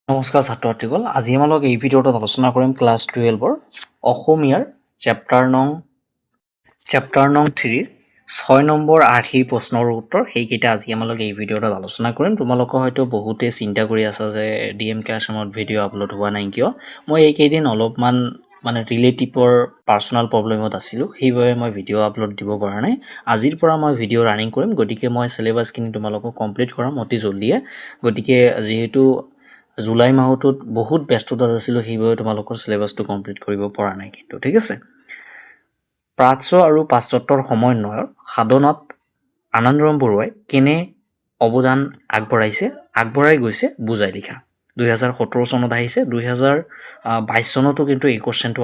নমস্কাৰ ছাত্ৰ ছাত্ৰীসকল, আজি আমালোক এই ভিডিঅ'টোত আলোচনা কৰিম ক্লাছ 12ৰ অসমীয়াৰ চেপ্টাৰ নং 3 6 নম্বৰ আৰ্হি প্ৰশ্নৰ উত্তৰ সেইকেইটা আজি আমালোক এই ভিডিঅ'টোত আলোচনা কৰিম। তোমালোকে হয়তো বহুতে চিন্তা কৰি আছা যে DMK আসামত ভিডিঅ' আপলোড হোৱা নাই কিয়। মই এইকেইদিন অলপমান ৰিলেটিভৰ পাৰ্চনেল প্ৰব্লেমত আছিলোঁ, সেইবাবে মই ভিডিঅ' আপলোড দিব পৰা নাই। আজিৰ পৰা মই ভিডিঅ' ৰানিং কৰিম, গতিকে মই চিলেবাছখিনি তোমালোকক কমপ্লিট কৰাম অতি জল্দিয়ে। গতিকে যিহেতু জুলাই মাহটোত বহুত ব্যস্ততাত আছিলোঁ, সেইবাবে তোমালোকৰ চিলেবাছটো কমপ্লিট কৰিব পৰা নাই কিন্তু ঠিক আছে। প্ৰাচ্য আৰু পাশ্চাত্যৰ সমন্বয়ৰ সাধনত আনন্দৰাম বৰুৱাই কেনে অৱদান আগবঢ়াই গৈছে বুজাই লিখা। 2017 চনত আহিছে, 2022 চনতো কিন্তু এই কুৱেশ্যনটো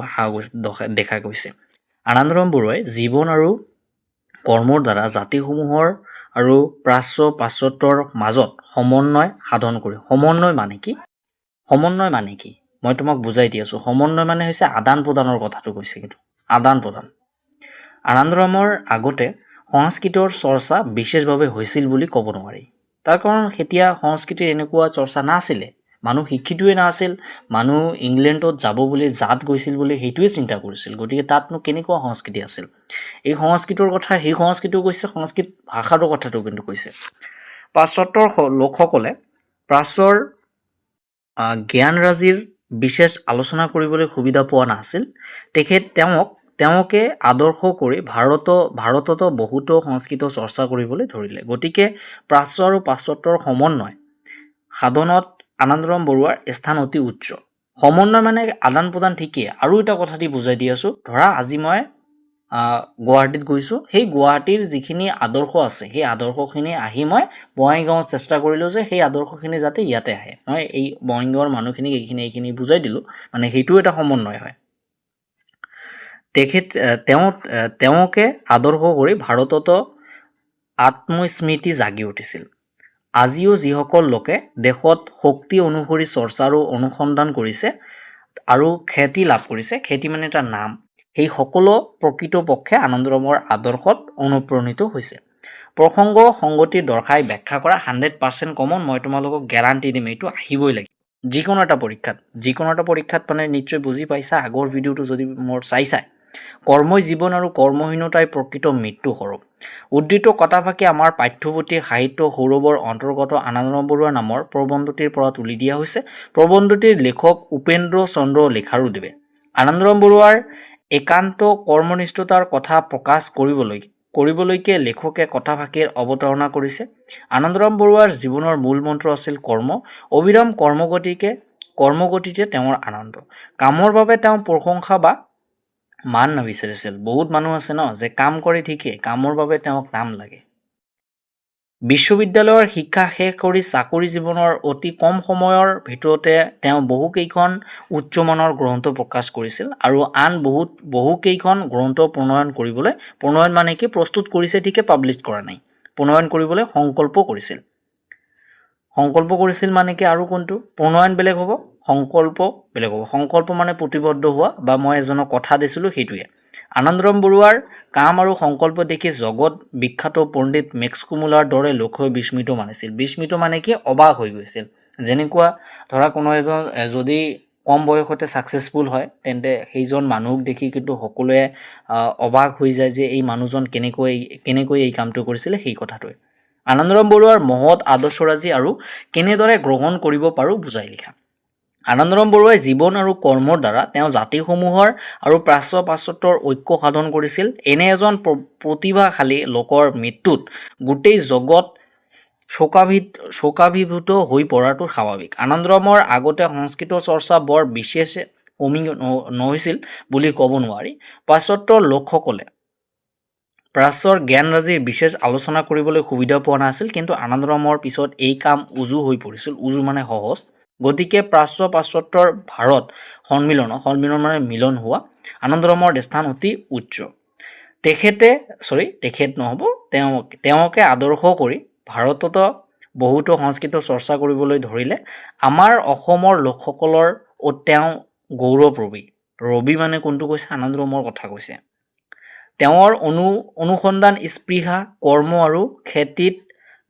দেখা গৈছে। আনন্দৰাম বৰুৱাই জীৱন আৰু কৰ্মৰ দ্বাৰা জাতিসমূহৰ আৰু প্ৰাচ্য পাশ্চাত্যৰ মাজত সমন্বয় সাধন কৰি। সমন্বয় মানে কি মই তোমাক বুজাই দি আছোঁ। সমন্বয় মানে হৈছে আদান প্ৰদানৰ কথাটো কৈছে, কিন্তু আদান প্ৰদান। আনন্দৰামৰ আগতে সংস্কৃতৰ চৰ্চা বিশেষভাৱে হৈছিল বুলি ক'ব নোৱাৰি। তাৰ কাৰণ তেতিয়া সংস্কৃতিৰ এনেকুৱা চৰ্চা নাছিলে, মানুহ শিক্ষিতোৱে নাছিল, মানুহ ইংলেণ্ডত যাব বুলি জাত গৈছিল বুলি সেইটোৱে চিন্তা কৰিছিল। গতিকে তাতনো কেনেকুৱা সংস্কৃতি আছিল। এই সংস্কৃতৰ কথা সেই সংস্কৃতিও কৈছে, সংস্কৃত ভাষাটোৰ কথাটো কিন্তু কৈছে। পাশ্চাত্যৰ লোকসকলে প্ৰাচ্যৰ জ্ঞানৰাজিৰ বিশেষ আলোচনা কৰিবলৈ সুবিধা পোৱা নাছিল। তেওঁকে আদৰ্শ কৰি ভাৰততো বহুতো সংস্কৃত চৰ্চা কৰিবলৈ ধৰিলে। গতিকে প্ৰাচ্য আৰু পাশ্চাত্যৰ সমন্বয় সাধনত আনন্দৰাম বৰুৱাৰ স্থান অতি উচ্চ। সমন্বয় মানে আদান প্ৰদান ঠিকেই। আৰু এটা কথা দি বুজাই দি আছোঁ, ধৰা আজি মই গুৱাহাটীত গৈছোঁ, সেই গুৱাহাটীৰ যিখিনি আদৰ্শ আছে সেই আদৰ্শখিনি আহি মই বঙাইগাঁৱত চেষ্টা কৰিলোঁ যে সেই আদৰ্শখিনি যাতে ইয়াতে আহে। মই এই বঙাইগাঁৱৰ মানুহখিনিক এইখিনি বুজাই দিলোঁ, মানে সেইটোও এটা সমন্বয় হয়। তেওঁকে আদৰ্শ কৰি ভাৰততো আত্মস্মৃতি জাগি উঠিছিল। আজিও যিসকল লোকে দেশত শক্তি অনুসৰি চৰ্চা আৰু অনুসন্ধান কৰিছে আৰু খ্যাতি লাভ কৰিছে, খ্যাতি মানে এটা নাম, সেই সকলো প্ৰকৃতপক্ষে আনন্দৰামৰ আদৰ্শত অনুপ্ৰাণিত হৈছে। প্ৰসংগ সংগতি দৰ্শাই ব্যাখ্যা কৰা 100% কমন। মই তোমালোকক গেৰাণ্টি দিম এইটো আহিবই লাগিব যিকোনো এটা পৰীক্ষাত মানে নিশ্চয় বুজি পাইছা আগৰ ভিডিঅ'টো যদি মোৰ চাই কৰ্মই জীৱন আৰু কৰ্মহীনতাই প্ৰকৃত মৃত্যু স্বৰূপ। উদ্ধৃত কথাফাকি আমাৰ পাঠ্যপুথি সাহিত্য সৌৰভৰ অন্তৰ্গত আনন্দৰাম বৰুৱা নামৰ প্ৰবন্ধটিৰ পৰা তুলি দিয়া হৈছে। প্ৰবন্ধটিৰ লেখক উপেন্দ্ৰ চন্দ্ৰ লেখাৰুদেৱে আনন্দৰাম বৰুৱাৰ একান্ত কৰ্মনিষ্ঠতাৰ কথা প্ৰকাশ কৰিবলৈকে লেখকে কথাফাকিৰ অৱতাৰণা কৰিছে। আনন্দৰাম বৰুৱাৰ জীৱনৰ মূল মন্ত্ৰ আছিল কৰ্ম। অবিৰাম কৰ্মগতিতে তেওঁৰ আনন্দ। কামৰ বাবে তেওঁ প্ৰশংসা বা মান নিবিচাৰিছিল। বহুত মানুহ আছে ন যে কাম কৰে ঠিকেই, কামৰ বাবে তেওঁক নাম লাগে। বিশ্ববিদ্যালয়ৰ শিক্ষা শেষ কৰি চাকৰি জীৱনৰ অতি কম সময়ৰ ভিতৰতে তেওঁ বহুকেইখন উচ্চমানৰ গ্ৰন্থ প্ৰকাশ কৰিছিল আৰু আন বহুকেইখন গ্ৰন্থ প্ৰণয়ন মানে কি প্ৰস্তুত কৰিছে, ঠিকে পাব্লিছ কৰা নাই, প্ৰণয়ন কৰিবলৈ সংকল্প কৰিছিল মানে কি আৰু কোনটো প্ৰণয়ন বেলেগ হ'ব, সংকল্প বেলেগ হ'ব। সংকল্প মানে প্ৰতিবদ্ধ হোৱা বা মই এজনক কথা দিছিলোঁ সেইটোৱে। আনন্দৰাম বৰুৱাৰ কাম আৰু সংকল্প দেখি জগত বিখ্যাত পণ্ডিত মেক্সকমোলাৰ দৰে লোকে বিস্মিত মানে কি অবাক হৈ গৈছিল। যেনেকুৱা ধৰা কোনো এজন যদি কম বয়সতে ছাকচেছফুল হয় তেন্তে সেইজন মানুহক দেখি কিন্তু সকলোৱে অবাক হৈ যায় যে এই মানুহজন কেনেকৈ এই কামটো কৰিছিলে সেই কথাটোৱে। আনন্দৰাম বৰুৱাৰ মহৎ আদৰ্শৰাজি আৰু কেনেদৰে গ্ৰহণ কৰিব পাৰোঁ বুজাই লিখা। আনন্দৰাম বৰুৱাই জীৱন আৰু কৰ্মৰ দ্বাৰা তেওঁ জাতিসমূহৰ আৰু প্ৰাচ্য পাশ্চাত্যৰ ঐক্য সাধন কৰিছিল। এনে এজন প্ৰতিভাশালী লোকৰ মৃত্যুত গোটেই জগত শোকাভিভূত হৈ পৰাটো স্বাভাৱিক। আনন্দৰামৰ আগতে সংস্কৃত চৰ্চা বৰ বিশেষ নহৈছিল বুলি ক'ব নোৱাৰি। পাশ্চাত্যৰ লোকসকলে প্ৰাচ্যৰ জ্ঞানৰাজিৰ বিশেষ আলোচনা কৰিবলৈ সুবিধা পোৱা নাছিল, কিন্তু আনন্দৰামৰ পিছত এই কাম উজু হৈ পৰিছিল। উজু মানে সহজ। গতিকে প্ৰাচ্য পাশ্চাত্যৰ ভাৰত সন্মিলন মানে মিলন হোৱা আনন্দৰামৰ স্থান অতি উচ্চ। তেওঁকে আদৰ্শ কৰি ভাৰততো বহুতো সংস্কৃত চৰ্চা কৰিবলৈ ধৰিলে। আমাৰ অসমৰ লোকসকলৰ তেওঁ গৌৰৱ ৰবি মানে কোনটো কৈছে, আনন্দৰামৰ কথা কৈছে। তেওঁৰ অনুসন্ধান স্পৃহা কৰ্ম আৰু খ্যাতিত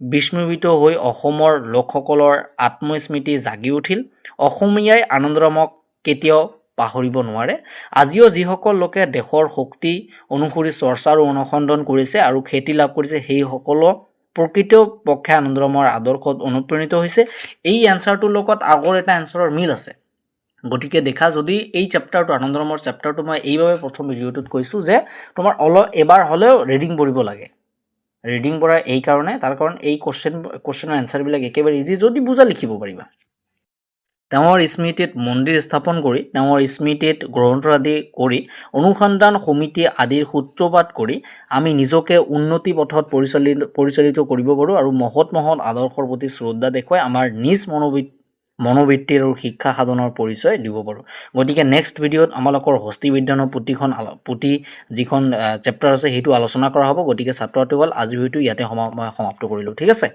বিস্মৃত হৈ অসমৰ লোকসকলৰ আত্মস্মৃতি জাগি উঠিল। অসমীয়াই আনন্দৰামক কেতিয়াও পাহৰিব নোৱাৰে। আজিও যিসকল লোকে দেশৰ শক্তি অনুসৰি চৰ্চা আৰু অনুসন্ধান কৰিছে আৰু খ্যাতি লাভ কৰিছে, সেইসকলো প্ৰকৃত পক্ষে আনন্দৰামৰ আদৰ্শত অনুপ্ৰাণিত হৈছে। এই এনচাৰটোৰ লগত আগৰ এটা এনচাৰৰ মিল আছে। গতিকে দেখা, যদি এই চেপ্টাৰটো আনন্দৰামৰ চেপ্টাৰটো মই এইভাবে প্ৰথম ভিডিঅ'টোত কৈছোঁ যে তোমাৰ এবাৰ হ'লেও ৰিডিং পঢ়িব লাগে। ৰিডিং পঢ়া এই কাৰণে, তাৰ কাৰণ এই কুৱেশ্যনৰ এনচাৰবিলাক একেবাৰে ইজি, যদি বুজা লিখিব পাৰিবা। তেওঁৰ স্মৃতিত মন্দিৰ স্থাপন কৰি, তেওঁৰ স্মৃতিত গ্ৰন্থ আদি কৰি, অনুসন্ধান সমিতি আদিৰ সূত্ৰপাত কৰি আমি নিজকে উন্নতি পথত পৰিচালিত কৰিব পাৰোঁ আৰু মহৎ আদৰ্শৰ প্ৰতি শ্ৰদ্ধা দেখুৱাই আমাৰ নিজ মনোবৃত্তিৰ আৰু শিক্ষা সাধনৰ পৰিচয় দিব পাৰোঁ। গতিকে নেক্সট ভিডিঅ'ত আমালোকৰ হস্তি বিজ্ঞানৰ পুথি যিখন চেপ্টাৰ আছে সেইটো আলোচনা কৰা হ'ব। গতিকে ছাত্ৰ ছাত্ৰীসকল, আজি ভিডিঅ'টো ইয়াতে সমাপ্ত কৰিলোঁ। ঠিক আছে।